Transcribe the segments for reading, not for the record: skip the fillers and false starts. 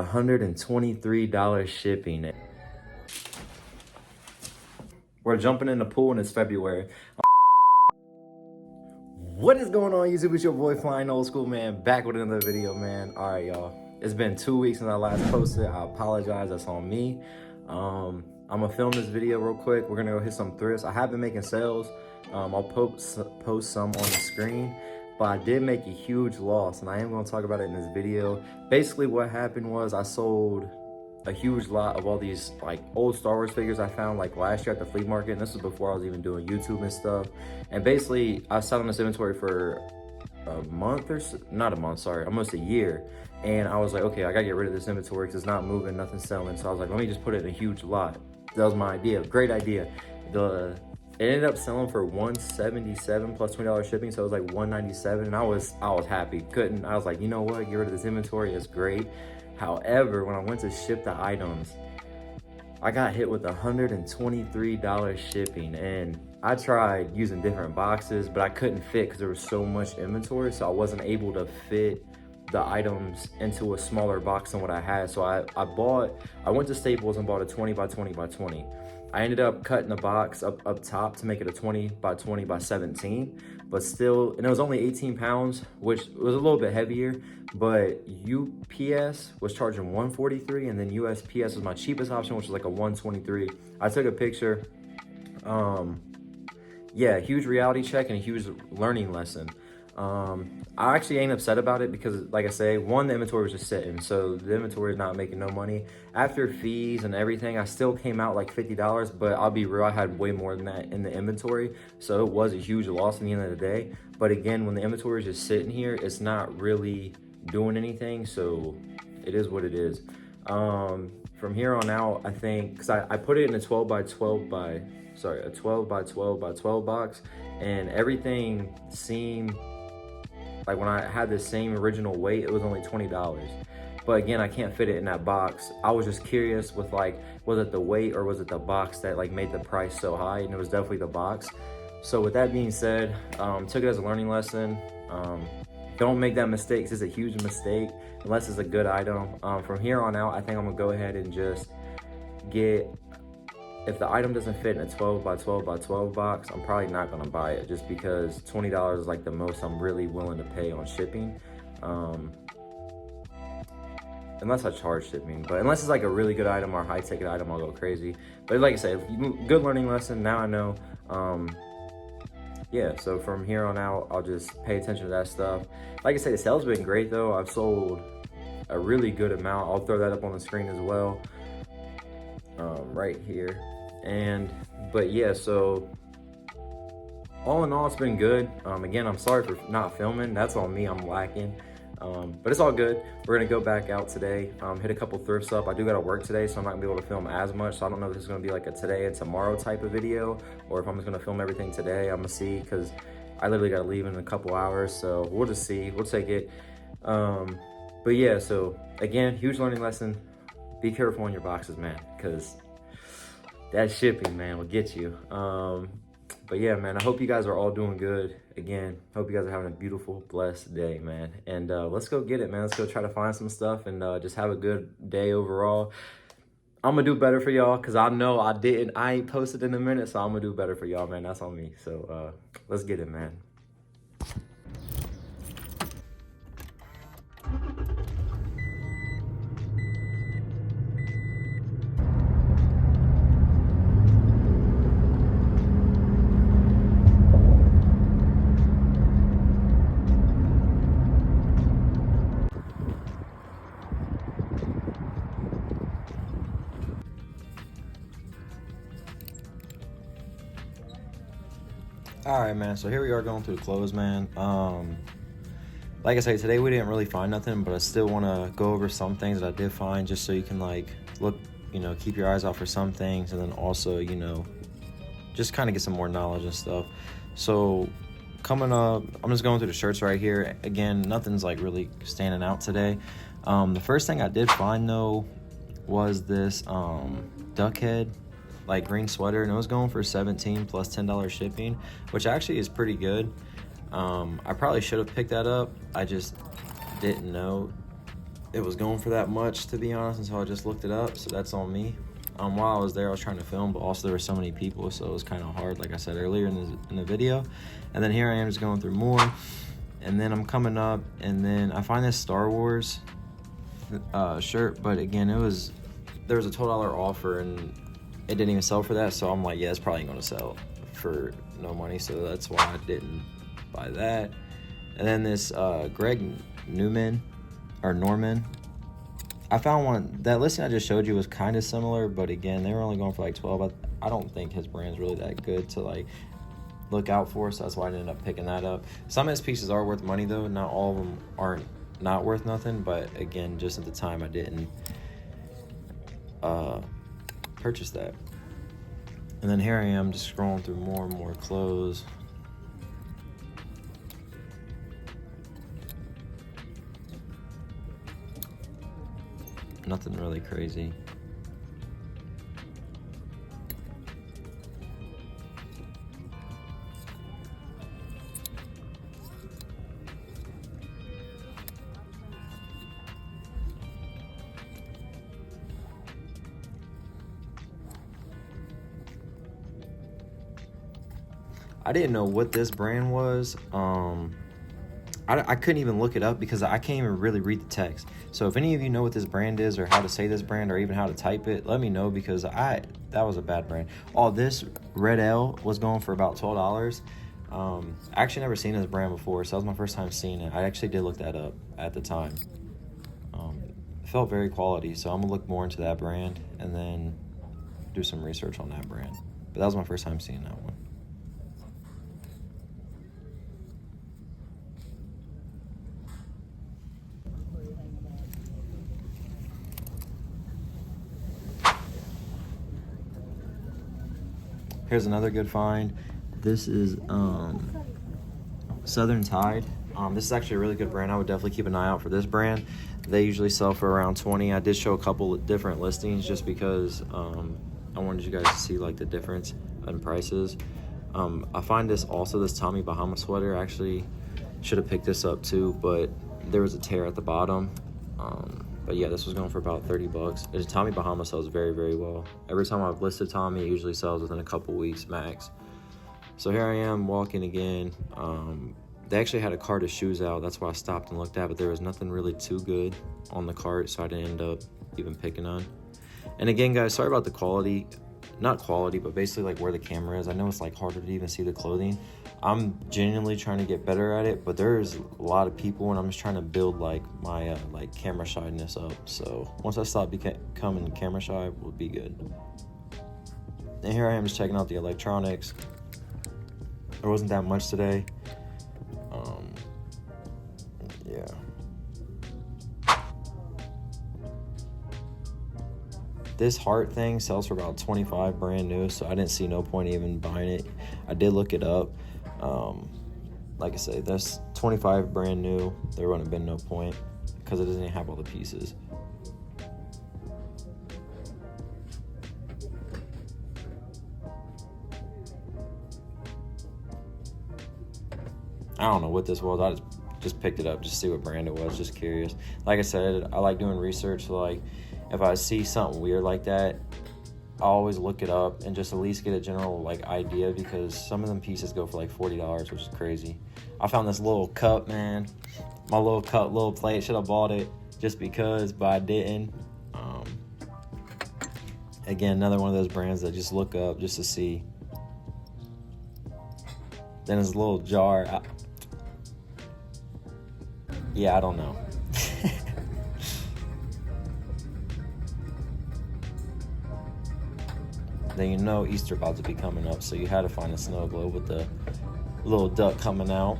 $123 shipping. We're jumping in the pool and it's February. What is going on, YouTube? It's your boy Flying Old School, man, back with another video, man. All right, y'all. It's been 2 weeks since I last posted. I apologize. That's on me. I'm gonna film this video real quick. We're gonna go hit some thrifts. I have been making sales. I'll post some on the screen, but I did make a huge loss, and I am gonna talk about it in this video. Basically, what happened was I sold a huge lot of all these like old Star Wars figures I found like last year at the flea market, and this was before I was even doing YouTube and stuff. And basically I sat on this inventory for a month or so, not a month, sorry, almost a year. And I was like, okay, I gotta get rid of this inventory because it's not moving, nothing's selling. So I was like, let me just put it in a huge lot. That was my idea, great idea. It ended up selling for $177 plus $20 shipping, so it was like $197, and I was happy. I was like, you know what, get rid of this inventory, it's great. However, when I went to ship the items, I got hit with $123 shipping, and I tried using different boxes, but I couldn't fit because there was so much inventory, so I wasn't able to fit the items into a smaller box than what I had. So I went to Staples and bought a 20 by 20 by 20. I ended up cutting the box up top to make it a 20 by 20 by 17, but still, and it was only 18 pounds, which was a little bit heavier, but UPS was charging $143, and then USPS was my cheapest option, which was like a $123. I took a picture. Yeah, huge reality check and a huge learning lesson. I actually ain't upset about it because, like I say, one, the inventory was just sitting, so the inventory is not making no money. After fees and everything, I still came out like $50, but I'll be real, I had way more than that in the inventory, so it was a huge loss in the end of the day. But again, when the inventory is just sitting here, it's not really doing anything, so it is what it is. From here on out, I think, because I put it in a 12 by 12 by 12 by 12 box, and everything seemed like when I had the same original weight, it was only $20. But again, I can't fit it in that box. I was just curious with like, was it the weight or was it the box that like made the price so high? And it was definitely the box. So with that being said, took it as a learning lesson. Don't make that mistake, 'cause it's a huge mistake unless it's a good item. From here on out, I think I'm gonna go ahead and just if the item doesn't fit in a 12 by 12 by 12 box, I'm probably not gonna buy it, just because $20 is like the most I'm really willing to pay on shipping. Unless I charge shipping, but unless it's like a really good item or a high ticket item, I'll go crazy. But like I said, good learning lesson, now I know. Yeah, so from here on out, I'll just pay attention to that stuff. Like I said, the sales been great though. I've sold a really good amount. I'll throw that up on the screen as well, right here. But yeah, so all in all, it's been good. Again, I'm sorry for not filming. That's on me, I'm lacking. But it's all good. We're gonna go back out today, hit a couple thrifts up. I do gotta work today, so I'm not gonna be able to film as much. So I don't know if this is gonna be like a today and tomorrow type of video, or if I'm just gonna film everything today. I'm gonna see, because I literally gotta leave in a couple hours. So we'll just see, we'll take it. But yeah, so again, huge learning lesson. Be careful on your boxes, man, because that shipping, man, will get you. But yeah, man, I hope you guys are all doing good. Again, hope you guys are having a beautiful, blessed day, man. And let's go get it, man. Let's go try to find some stuff and just have a good day overall. I'm gonna do better for y'all, because I know I ain't posted in a minute, so I'm gonna do better for y'all, man. That's on me. So let's get it, man. All right, man, so here we are going through the clothes, man. Like I say, today we didn't really find nothing, but I still want to go over some things that I did find, just so you can like look, keep your eyes out for some things, and then also, just kind of get some more knowledge and stuff. So coming up, I'm just going through the shirts right here. Again, nothing's like really standing out today. The first thing I did find though was this duck head like green sweater, and it was going for $17 plus $10 shipping, which actually is pretty good. I probably should have picked that up. I just didn't know. it was going for that much, to be honest, until I just looked it up, so that's on me. While I was there, I was trying to film, but also there were so many people, so it was kind of hard, like I said earlier in the video. And then here I am just going through more, and then I'm coming up, and then I find this Star Wars shirt, but again, there was a $12 offer, and it didn't even sell for that, so I'm like, yeah, it's probably going to sell for no money, so that's why I didn't buy that. And then this Greg Norman, I found one. That listing I just showed you was kind of similar, but again, they were only going for like 12. I don't think his brand's really that good to like look out for, so that's why I ended up picking that up. Some of his pieces are worth money though. Not all of them aren't not worth nothing, but again, just at the time I didn't purchase that. And then here I am just scrolling through more and more clothes. Nothing really crazy. I didn't know what this brand was. I couldn't even look it up because I can't even really read the text. So if any of you know what this brand is or how to say this brand or even how to type it, let me know, because that was a bad brand. Oh, this Red L was going for about $12. I actually never seen this brand before, so that was my first time seeing it. I actually did look that up at the time. It felt very quality, so I'm gonna look more into that brand and then do some research on that brand. But that was my first time seeing that one. Here's another good find. This is Southern Tide. This is actually a really good brand. I would definitely keep an eye out for this brand. They usually sell for around $20. I did show a couple of different listings just because I wanted you guys to see like the difference in prices. I find this Tommy Bahama sweater. I actually should have picked this up too, but there was a tear at the bottom. But yeah, this was going for about $30. And Tommy Bahama sells very, very well. Every time I've listed Tommy, it usually sells within a couple weeks max. So here I am walking again. They actually had a cart of shoes out. That's why I stopped and looked at, but there was nothing really too good on the cart, so I didn't end up even picking on. And again, guys, sorry about the quality. Not quality, but basically like where the camera is. I know it's like harder to even see the clothing. I'm genuinely trying to get better at it, but there's a lot of people, and I'm just trying to build like my like camera shyness up. So once I stop becoming camera shy, we'll be good. And here I am just checking out the electronics. There wasn't that much today. Yeah. This heart thing sells for about $25 brand new, so I didn't see no point even buying it. I did look it up. Like I say, that's $25 brand new. There wouldn't have been no point because it doesn't even have all the pieces. I don't know what this was. I just picked it up just to see what brand it was, just curious. Like I said, I like doing research, so like if I see something weird like that, I always look it up and just at least get a general like idea, because some of them pieces go for like $40, which is crazy. I found this little cup, man. My little cup, little plate. Should have bought it just because, but I didn't. Again, another one of those brands that just look up just to see. Then this little jar. Yeah, I don't know. Then you know Easter about to be coming up, so you had to find a snow globe with the little duck coming out.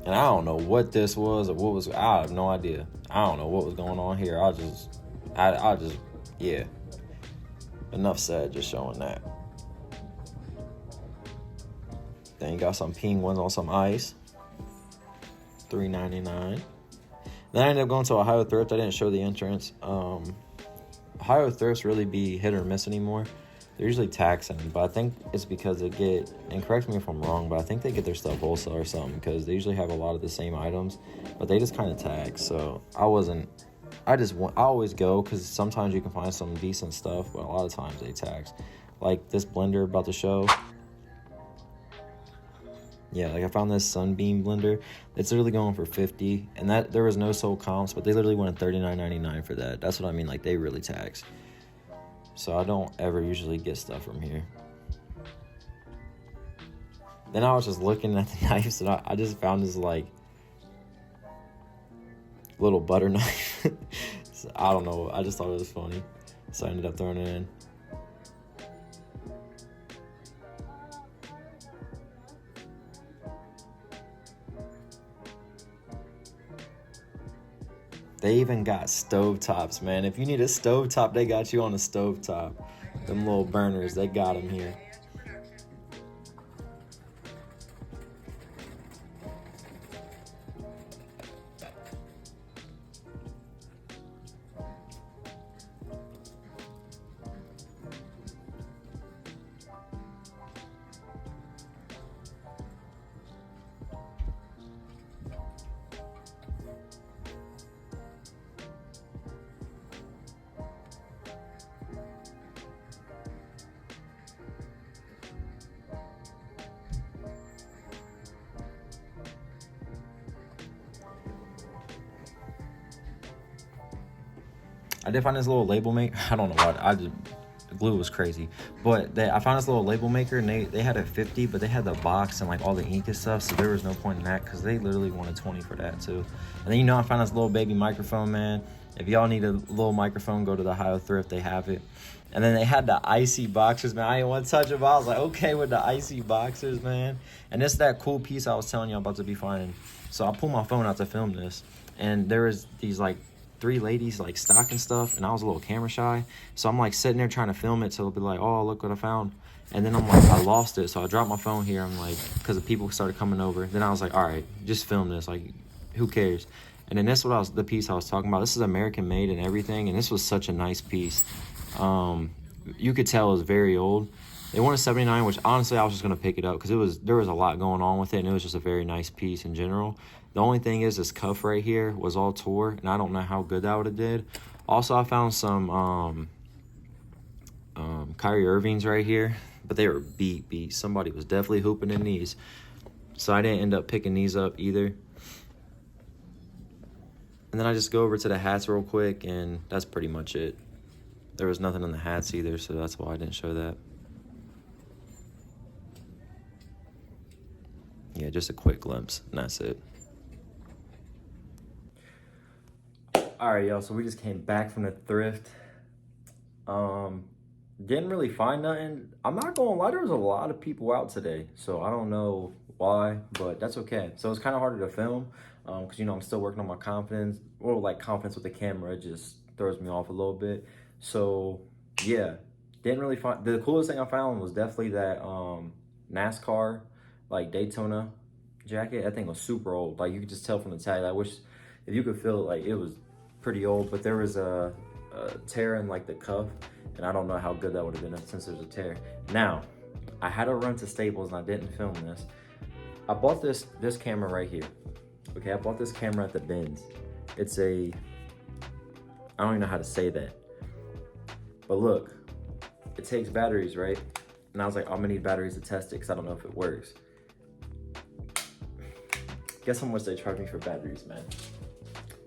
And I don't know what this was or what was. I have no idea. I don't know what was going on here. I just, yeah. Enough said, just showing that. Then you got some penguins on some ice. $3.99. Then I ended up going to Ohio Thrift. I didn't show the entrance. Ohio Thrifts really be hit or miss anymore. they're usually taxing, but I think it's because they get, and correct me if I'm wrong, but I think they get their stuff wholesale or something, because they usually have a lot of the same items, but they just kind of tax. So I always go, because sometimes you can find some decent stuff, but a lot of times they tax. Like this blender about to show. Yeah, like I found this Sunbeam blender. It's literally going for $50, and that there was no sold comps, but they literally went $39.99 for that. That's what I mean, like they really tax. So I don't ever usually get stuff from here. Then I was just looking at the knives, and I just found this like little butter knife. So, I don't know, I just thought it was funny, so I ended up throwing it in. They even got stovetops, man. If you need a stovetop, they got you on a stovetop. Them little burners, they got them here. I did find this little label maker. I don't know why. The glue was crazy. But I found this little label maker, and they had it 50, but they had the box and like all the ink and stuff, so there was no point in that, because they literally wanted 20 for that too. And then, I found this little baby microphone, man. If y'all need a little microphone, go to the Ohio Thrift, they have it. And then they had the icy boxers, man. I didn't want to touch them, but I was like, okay with the icy boxers, man. And it's that cool piece I was telling y'all about to be finding. So I pulled my phone out to film this, and there was these like 3 ladies like stocking stuff, and I was a little camera shy, so I'm like sitting there trying to film it, so they'll be like, oh, look what I found. And then I'm like, I lost it, so I dropped my phone here. I'm like, because the people started coming over. Then I was like, all right, just film this, like, who cares? And then this was the piece I was talking about. This is American made and everything, and this was such a nice piece. You could tell it was very old. They wanted $79, which honestly I was just gonna pick it up, because there was a lot going on with it, and it was just a very nice piece in general. The only thing is, this cuff right here was all tore, and I don't know how good that would have did. Also, I found some Kyrie Irvings right here, but they were beat. Somebody was definitely hooping in these, so I didn't end up picking these up either. And then I just go over to the hats real quick, and that's pretty much it. There was nothing in the hats either, so that's why I didn't show that. Yeah, just a quick glimpse, and that's it. All right, y'all, so we just came back from the thrift. Didn't really find nothing. I'm not gonna lie, there was a lot of people out today, so I don't know why, but that's okay. So it's kind of harder to film, because, I'm still working on my confidence, or like confidence with the camera. It just throws me off a little bit. So yeah, didn't really find, the coolest thing I found was definitely that NASCAR, like Daytona jacket. That thing was super old. Like, you could just tell from the tag. I wish if you could feel it, like it was pretty old, but there was a tear in like the cuff, and I don't know how good that would have been since there's a tear. Now, I had to run to Staples, and I didn't film this. I bought this camera right here. Okay, I bought this camera at the bins. It's I don't even know how to say that. But look, it takes batteries, right? And I was like, I'm gonna need batteries to test it, because I don't know if it works. Guess how much they charged me for batteries, man?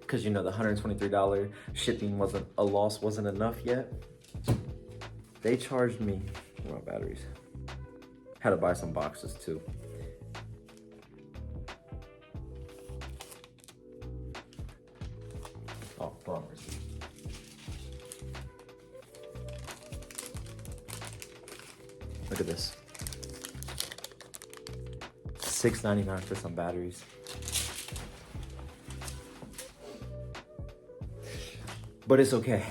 Because the $123 shipping wasn't enough yet. They charged me, where are my batteries? Had to buy some boxes too. Oh, wrong receipt. Look at this. $6.99 for some batteries. But it's okay.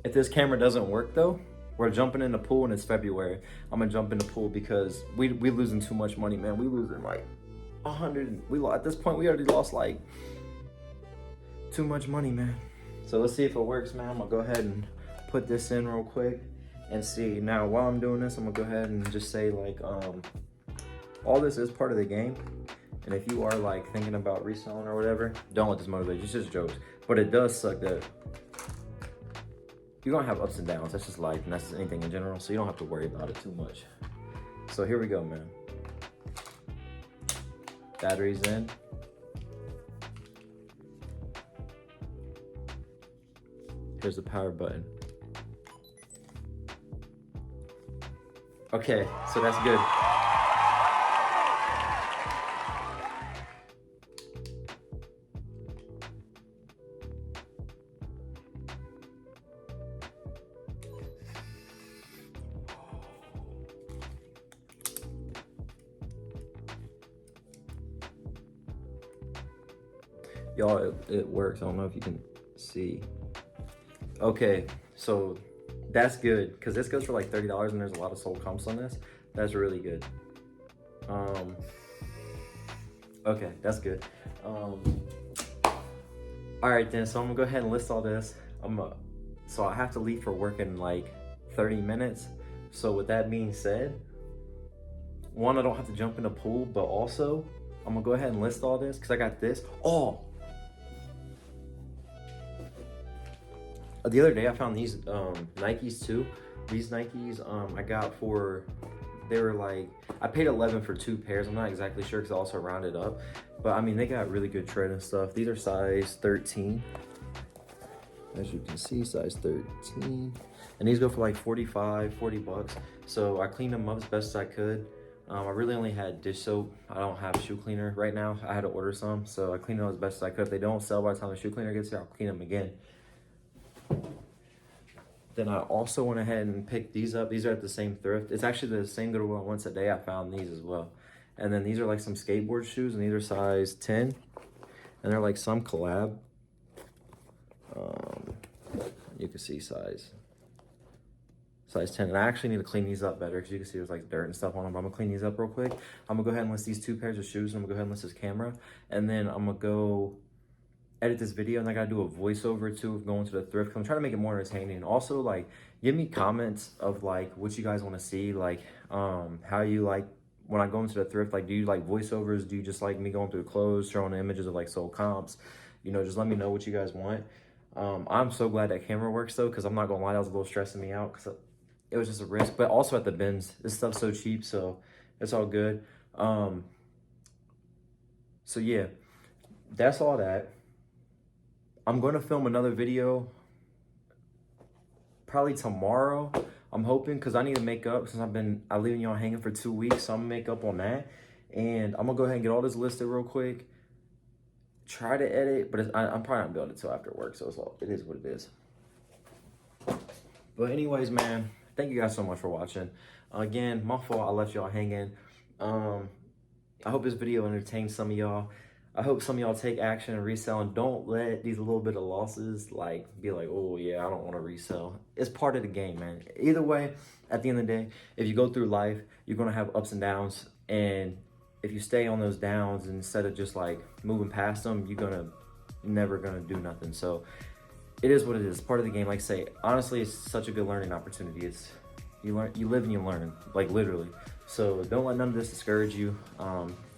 If this camera doesn't work though, we're jumping in the pool, and it's February. I'm gonna jump in the pool, because we losing too much money, man. We losing like 100. At this point, we already lost like too much money, man. So let's see if it works, man. I'm gonna go ahead and put this in real quick. and see. Now, while I'm doing this, I'm gonna go ahead and just say like, all this is part of the game. And if you are like thinking about reselling or whatever, don't let this motivate you. It's just jokes. But it does suck that you're gonna have ups and downs. That's just life, and that's just anything in general. So you don't have to worry about it too much. So here we go, man. Batteries in. Here's the power button. Okay, so that's good. Y'all, it works. I don't know if you can see. Okay, so that's good because this goes for like $30 and there's a lot of sold comps on this. That's really good. Okay, that's good. All right then, so I'm gonna go ahead and list all this. So I have to leave for work in like 30 minutes. So with that being said, one, I don't have to jump in the pool, but also I'm gonna go ahead and list all this because I got this. Oh, the other day I found these Nikes too. These Nikes I got for, they were like, I paid 11 for 2 pairs. I'm not exactly sure because I also rounded up, but I mean they got really good tread and stuff. These are size 13, as you can see, size 13, and these go for like 40 bucks. So I cleaned them up as best as I could. I really only had dish soap. I don't have a shoe cleaner right now. I had to order some, so I cleaned them as best as I could. If they don't sell by the time the shoe cleaner gets here, I'll clean them again. Then I also went ahead and picked these up. These are at the same thrift. It's actually the same Goodwill once a day. I found these as well. And then these are like some skateboard shoes, and these are size 10. And they're like some collab. You can see size 10. And I actually need to clean these up better because you can see there's like dirt and stuff on them. But I'm gonna clean these up real quick. I'm gonna go ahead and list these 2 pairs of shoes, and I'm gonna go ahead and list this camera. And then I'm gonna go edit this video, and I gotta do a voiceover too of going to the thrift. I'm trying to make it more entertaining. Also, like, give me comments of like what you guys want to see, like how you like when I go into the thrift. Like, do you like voiceovers? Do you just like me going through clothes, showing the images of like sold comps? You know, just let me know what you guys want. I'm so glad that camera works though, because I'm not gonna lie, that was a little stressing me out because it was just a risk. But also at the bins, this stuff's so cheap, so it's all good. So yeah, that's all that. I'm going to film another video probably tomorrow. I'm hoping, because I need to make up since I'm leaving y'all hanging for 2 weeks. So I'm gonna make up on that, and I'm gonna go ahead and get all this listed real quick. Try to edit, but I'm probably not building it till after work, so it is what it is. But anyways, man, thank you guys so much for watching. Again, my fault I left y'all hanging. I hope this video entertained some of y'all. I hope some of y'all take action and resell, and don't let these little bit of losses like be like, oh yeah, I don't want to resell. It's part of the game, man. Either way, at the end of the day, if you go through life, you're gonna have ups and downs, and if you stay on those downs instead of just like moving past them, you're never gonna do nothing. So it is what it is. It's part of the game. Like I say, honestly, it's such a good learning opportunity. It's you live and you learn, like literally. So don't let none of this discourage you.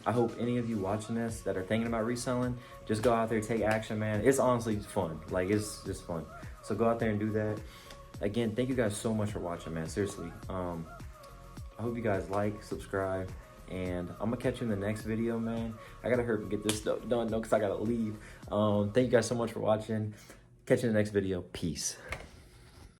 I hope any of you watching this that are thinking about reselling, just go out there, take action, man. It's honestly fun. Like, it's just fun. So go out there and do that. Again, thank you guys so much for watching, man. Seriously. I hope you guys like, subscribe, and I'm gonna catch you in the next video, man. I gotta hurry and get this stuff done though, because I gotta leave. Thank you guys so much for watching. Catch you in the next video. Peace.